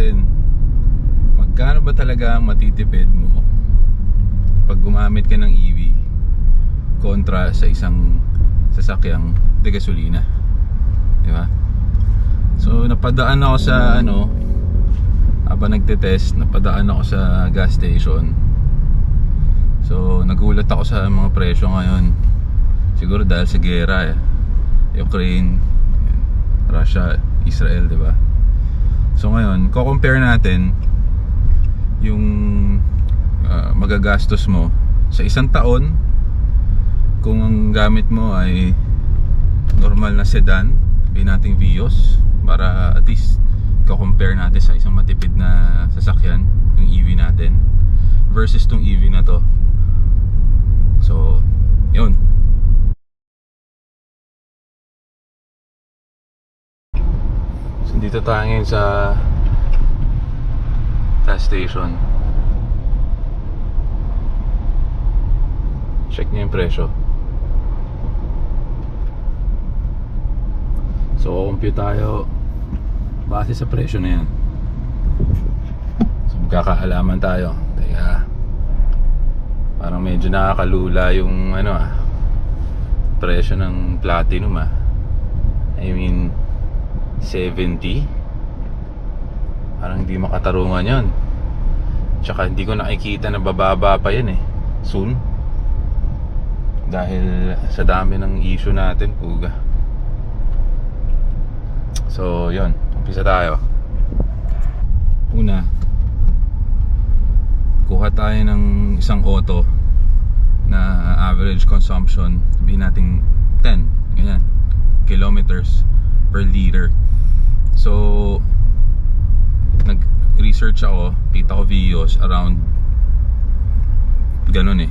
natin, magkano ba talaga ang matitipid mo pag gumamit ka ng EV kontra sa isang sasakyang de gasolina, di ba? So napadaan ako sa habang nagte-test, napadaan ako sa gas station. So nagulat ako sa mga presyo ngayon. Siguro dahil sa gera Ukraine, Russia, Israel, di ba? So ngayon, ko-compare natin yung magagastos mo sa isang taon kung ang gamit mo ay normal na sedan, sabihin nating Vios, para at least ko-compare natin sa isang matipid na sasakyan, yung EV natin versus tong EV na to. So, yun. So, dito tayo ngayon sa gas station. Check nyo yung presyo. So, compute tayo base sa presyo na yan. So, magkakaalaman tayo. Teka, parang medyo nakakalula yung presyo ng Platinum I mean 70. Parang hindi makatarungan yan. Tsaka hindi ko nakikita na bababa pa yan soon, dahil sa dami ng issue natin, puga. So yun, umpisa tayo. Una, kuha tayo ng isang auto na average consumption, sabihin natin 10 ganyan kilometers per liter. So nag-research ako, kita ko videos around ganun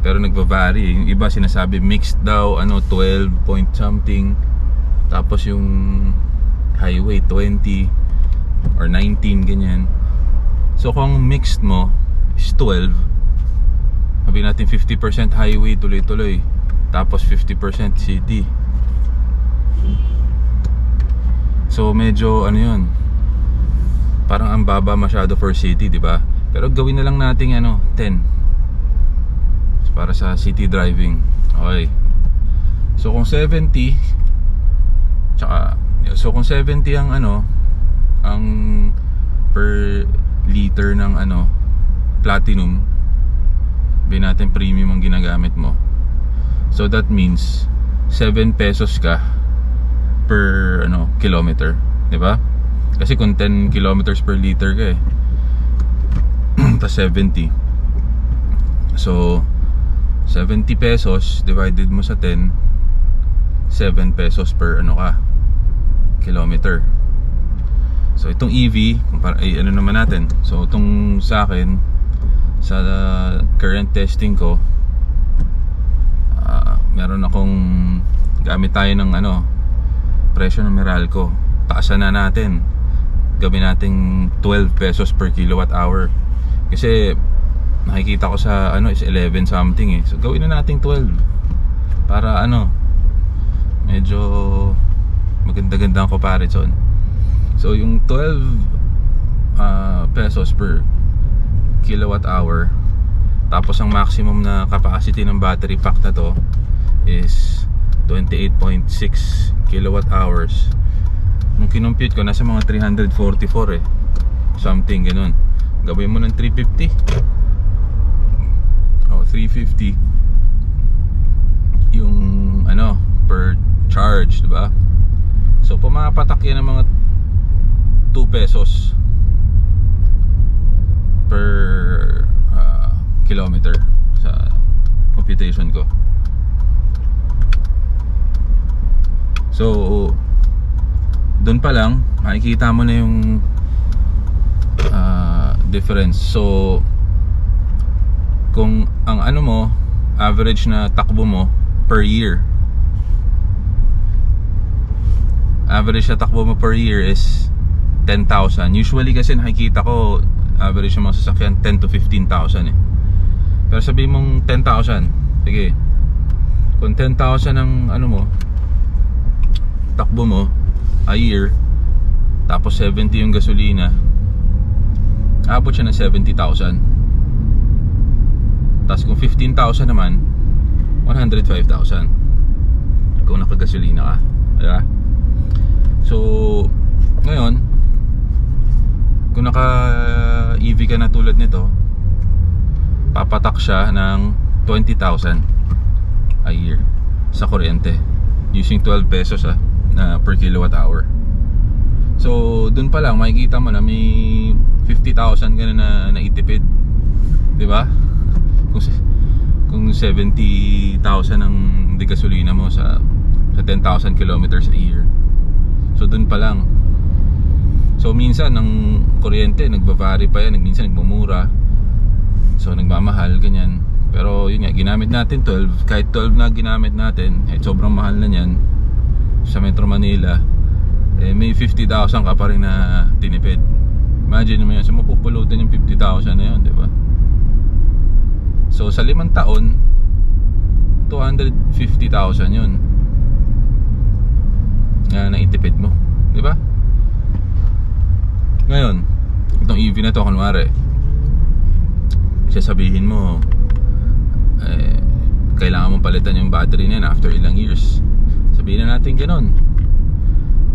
pero nagva-vary. Yung iba sinasabi mixed daw, 12 point something, tapos yung highway 20 or 19 ganyan. So kung mixed mo is 12, sabihin natin 50% highway tuloy-tuloy, tapos 50% city. So medyo yun, parang ang baba masyado for city, di ba? Pero gawin na lang nating 10 para sa city driving. Okay. So kung 70 kung 70 ang ang per liter ng Platinum, sabihin natin premium ang ginagamit mo. So that means 7 pesos ka per kilometer, di ba? Kasi kung 10 kilometers per liter ka tas 70, so 70 pesos divided mo sa 10, 7 pesos per kilometer. So itong EV naman natin. So itong sa akin, sa current testing ko, meron akong gamit tayo ng presyo ng Meralco. Taasan na natin, gawin nating 12 pesos per kilowatt hour. Kasi nakikita ko sa is 11 something So gawin na nating 12 para medyo maganda-ganda ang comparison. So yung 12 pesos per kilowatt hour, tapos ang maximum na capacity ng battery pack na to is 28.6 kilowatt hours. Nung kinompute ko, nasa mga 344 something ganun. Gawin mo ng 350 350 yung per charge, diba? So pumapatak yan ng mga 2 pesos per kilometer sa computation ko. So doon pa lang makikita mo na yung difference. So kung ang mo, average na takbo mo per year, average na takbo mo per year is 10,000. Usually kasi nakikita ko average ng mga sasakyan 10 to 15,000 Pero sabihin mong 10,000, sige, kung 10,000 ang mo, takbo mo a year, tapos 70 yung gasolina, abot siya ng 70,000. Tapos kung 15,000 naman, 105,000 kung nakagasolina ka, diba? So ngayon, kung naka EV ka na tulad nito, papatak siya ng 20,000 a year sa kuryente using 12 pesos na per kilowatt hour. So dun pa lang makikita mo na may 50,000 ka na naitipid, di ba? Kung 70,000 ang di gasolina mo sa 10,000 kilometers a year. So dun pa lang. So minsan ang kuryente nagba-vary pa yan, minsan nagmumura. So nagmamahal ganyan. Pero yun nga, ginamit natin 12. Kahit 12 na ginamit natin, sobrang mahal na yan sa Metro Manila. May 50,000 ka pa rin na tinipid. Imagine mo yun, so mapupulutan yung 50,000 na yun, di ba? So sa 5 taon, 250,000 yun na naitipid mo, di ba? Ngayon, itong EV na to, kunwari sasabihin mo kailangan mong palitan yung battery na yan after ilang years. Sabihin na natin ganun.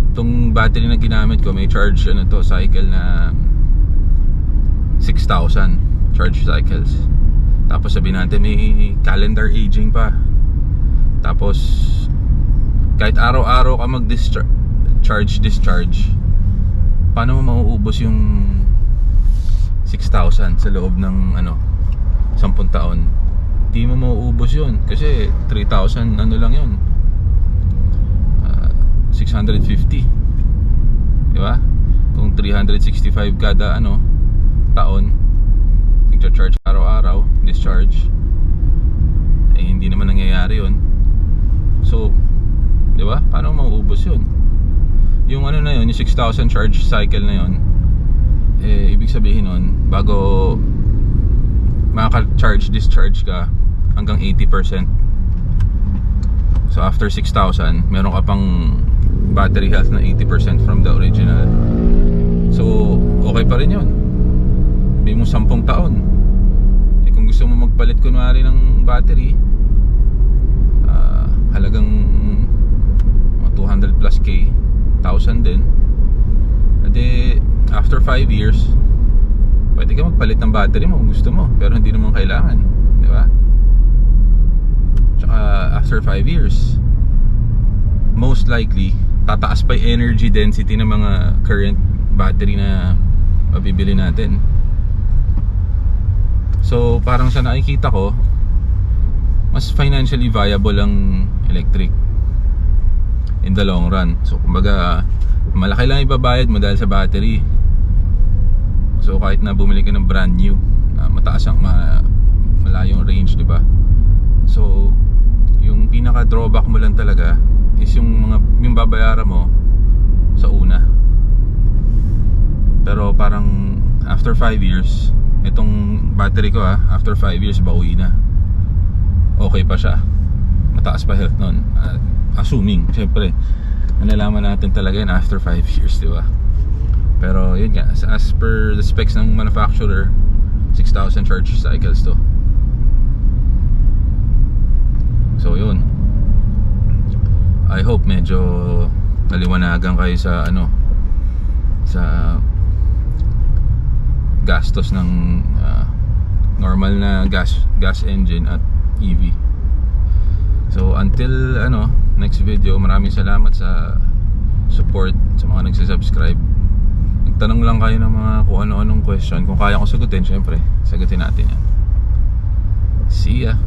Itong battery na ginamit ko, may charge cycle na 6,000 charge cycles. Tapos sabihin natin may calendar aging pa. Tapos kahit araw-araw ka discharge, paano mo mauubos yung 6,000 sa loob ng 10 taon? Di mo mauubos yun kasi 3,000 lang yun, 650, di ba? Kung 365 kada taon nagcha-charge araw-araw, discharge, hindi naman nangyayari yun. So di ba? Paano mauubos yun? Yung na yun, yung 6,000 charge cycle na yun, ibig sabihin nun, bago makaka-charge discharge ka hanggang 80%. So after 6,000, meron ka pang battery health na 80% from the original. So okay pa rin yun. Sabi mo 10 taon. Kung gusto mo magpalit kunwari ng battery, halagang 200 plus K, 1,000 din. At after 5 years, pwede ka magpalit ng battery mo kung gusto mo, pero hindi naman kailangan, di ba? Tsaka after 5 years, most likely tataas pa yung energy density ng mga current battery na mabibili natin. So parang sa nakikita ko, mas financially viable ang electric in the long run. So kumbaga, malaki lang ibabayad mo dahil sa battery. So kahit na bumili ka ng brand new, mataas ang malayong range, di ba? So yung pinaka drawback mo lang talaga is yung babayaran mo sa una. Pero parang after 5 years, itong battery ko after 5 years bawi na. Okay pa siya, mataas pa health nun, assuming, syempre nalalaman natin talaga yun after 5 years, di ba? Pero yun nga, as per the specs ng manufacturer, 6,000 charge cycles to. So yun, I hope medyo naliwanagan kayo sa sa gastos ng normal na gas engine at EV. So until next video, maraming salamat sa support, sa mga nagsasubscribe. Nagtanong lang kayo ng mga kung ano-anong question. Kung kaya ko sagutin, syempre sagutin natin yan. See ya.